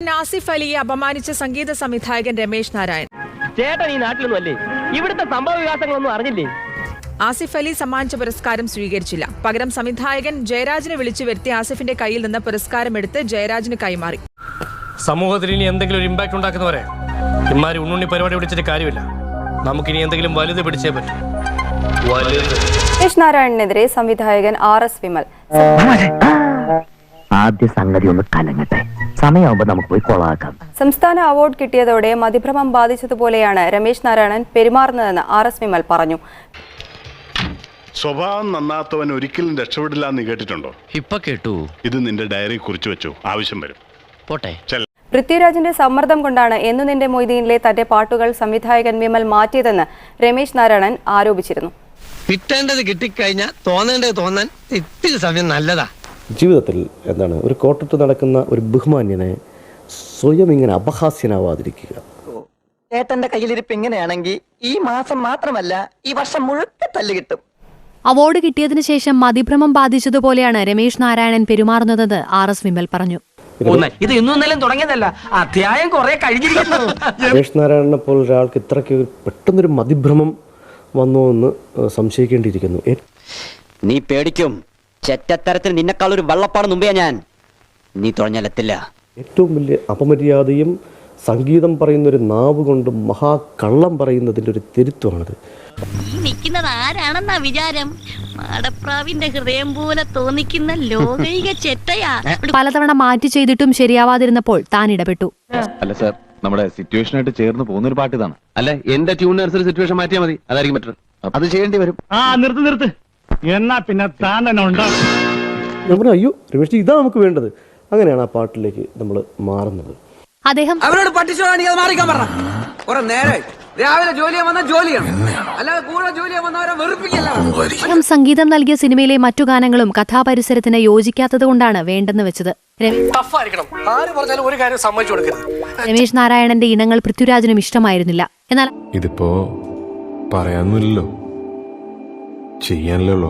നടൻ ആസിഫ് അലിയെ അപമാനിച്ച സംഗീത സംവിധായകൻ രമേശ് നാരായൺ. ചേട്ടൻ ഈ നാട്ടിലൊന്നും അല്ലേ? ഇവിടുത്തെ സംഭവ വികാസങ്ങളൊന്നും അറിഞ്ഞില്ലേ? ആസിഫ് അലി സമ്മാനിച്ച പുരസ്കാരം സ്വീകരിച്ചില്ല. പകരം സംവിധായകൻ ജയരാജിനെ വിളിച്ചു വരുത്തി ആസിഫിന്റെ കയ്യിൽ നിന്ന് പുരസ്കാരം എടുത്ത് ജയരാജിന് കൈമാറി. സമൂഹത്തിൽ ഇനി എന്തെങ്കിലും ഒരു ഇമ്പാക്ട് ഉണ്ടാക്കുന്നവരെ ഇമാരി ഉണ്ണുണ്ണി പരിപാടി പിടിച്ചിട്ട് കാര്യമില്ല. നമുക്കിനി എന്തെങ്കിലും വലുത് പിടിച്ചേ പറ്റും. രമേശ് നാരായണനെതിരെ സംവിധായകൻ RS വിമൽ ആദ്യ സംഗതി ഒന്ന് കലങ്ങട്ടെ, സമയമാകുമ്പോ നമുക്ക് പോയി കൊളാക്കാം. സംസ്ഥാന അവാർഡ് കിട്ടിയതോടെ മതിഭ്രമം ബാധിച്ചതുപോലെയാണ് രമേശ് നാരായണൻ പെരുമാറുന്നതെന്ന് RS വിമൽ പറഞ്ഞു. സ്വഭാവം നന്നാത്തവൻ ഒരിക്കലും രക്ഷപ്പെടില്ല എന്ന് കേട്ടിട്ടുണ്ടോ? ഇപ്പൊ കേട്ടു. ഇത് നിന്റെ ഡയറി കുറിച്ചു വെച്ചു, ആവശ്യം വരും. പോട്ടെ. പൃഥ്വിരാജിന്റെ സമ്മർദ്ദം കൊണ്ടാണ് എന്നു നിന്റെ മൊയ്തീനിലെ തന്റെ പാട്ടുകൾ സംവിധായകൻ വിമൽ മാറ്റിയതെന്ന് രമേശ് നാരായണൻ ആരോപിച്ചിരുന്നു. കിട്ടേണ്ടത് കിട്ടിക്കഴിഞ്ഞാൽ തോന്നേണ്ടത് തോന്നാൻ ഇത്തിരി സമയം നല്ലതാ. ജീവിതത്തിൽ എന്താണ് ഒരു കോട്ടത്ത് നടക്കുന്ന ഒരു ബഹുമാന്യനെ സ്വയം ഇങ്ങനെ അപഹാസ്യനാവാതിരിക്കുക. ചേട്ടന്റെ കയ്യിലിരിപ്പ് ഇങ്ങനെയാണെങ്കിൽ ഈ മാസം മാത്രമല്ല ഈ വർഷം മുഴുക്കെ തല്ല് കിട്ടും. അവാർഡ് കിട്ടിയതിനു ശേഷം മതിഭ്രമം ബാധിച്ചതുപോലെയാണ് രമേശ് നാരായണൻ പെരുമാറുന്നതെന്ന് RS വിമൽ പറഞ്ഞു. ഇത് ഇന്നും തുടങ്ങിയതല്ല, അധ്യായം കുറെ കഴിഞ്ഞിരിക്കുന്നു. രമേശ് നാരായണനെ പോലെ ഒരാൾക്ക് ഇത്രയ്ക്ക് പെട്ടെന്നൊരു മതിഭ്രമം വന്നോ എന്ന് സംശയിക്കേണ്ടിയിരിക്കുന്നു. നീ പേടിക്കും, ചെറ്റത്തരത്തിന് നിന്നെക്കാളൊരു വള്ളപ്പാട് മുമ്പേ ഞാൻ നീ തുഴഞ്ഞാലെത്തില്ല. ഏറ്റവും വലിയ അപമര്യാദയും സംഗീതം പറയുന്നൊരു നാവ് കൊണ്ട് മഹാകള്ളം പറയുന്നതിൻ്റെ ഒരു തിരുത്വമാണിത്. നിൽക്കുന്നത് ആരാണെന്നാ വിചാരം? മാടപ്രാവിന്റെ ഹൃദയം പോലെ തോന്നിക്കുന്ന ലോകൈക ചെറ്റയാ. പലതവണ മാറ്റി ചെയ്തിട്ടും ശരിയാവാതിരുന്നപ്പോൾ താൻ ഇടപെട്ടു. അല്ല സാർ, നമ്മുടെ സിറ്റുവേഷനായിട്ട് ചേർന്ന് പോകുന്ന ഒരു പാട്ട് ഇതാണ്. അല്ല, എന്റെ ട്യൂണിനനുസരിച്ച് സിറ്റുവേഷൻ മാറ്റിയാൽ മതി, അതായിരിക്കും ബെറ്റർ. അത് ചെയ്യേണ്ടി വരും. നിർത്ത് എന്നാ പിന്നെ താൻ തന്നെ ഉണ്ടാവും. നമ്മൾ അയ്യോ രമേശ്, ഇതാ നമുക്ക് വേണ്ടത്. അങ്ങനെയാണ് ആ പാട്ടിലേക്ക് നമ്മൾ മാറുന്നത്. അദ്ദേഹം അവരോട് മാറിക്കാൻ പറഞ്ഞ നേരെ രാവിലെ ജോലിയെ വന്ന ജോലിയാണ്, അല്ലാതെ കൂടെ ജോലിയെ വന്നവരെ വെറുപ്പിക്കല്ല. സംഗീതം നൽകിയ സിനിമയിലെ മറ്റു ഗാനങ്ങളും കഥാപരിസരത്തിന് യോജിക്കാത്തതുകൊണ്ടാണ് വേണ്ടെന്ന് വെച്ചത്. രമേശ് നാരായണന്റെ ഇനങ്ങൾ പൃഥ്വിരാജിനും ഇഷ്ടമായിരുന്നില്ല. എന്നാൽ ഇതിപ്പോ പറയാനൊന്നുമില്ലല്ലോ, ചെയ്യാനല്ലോ.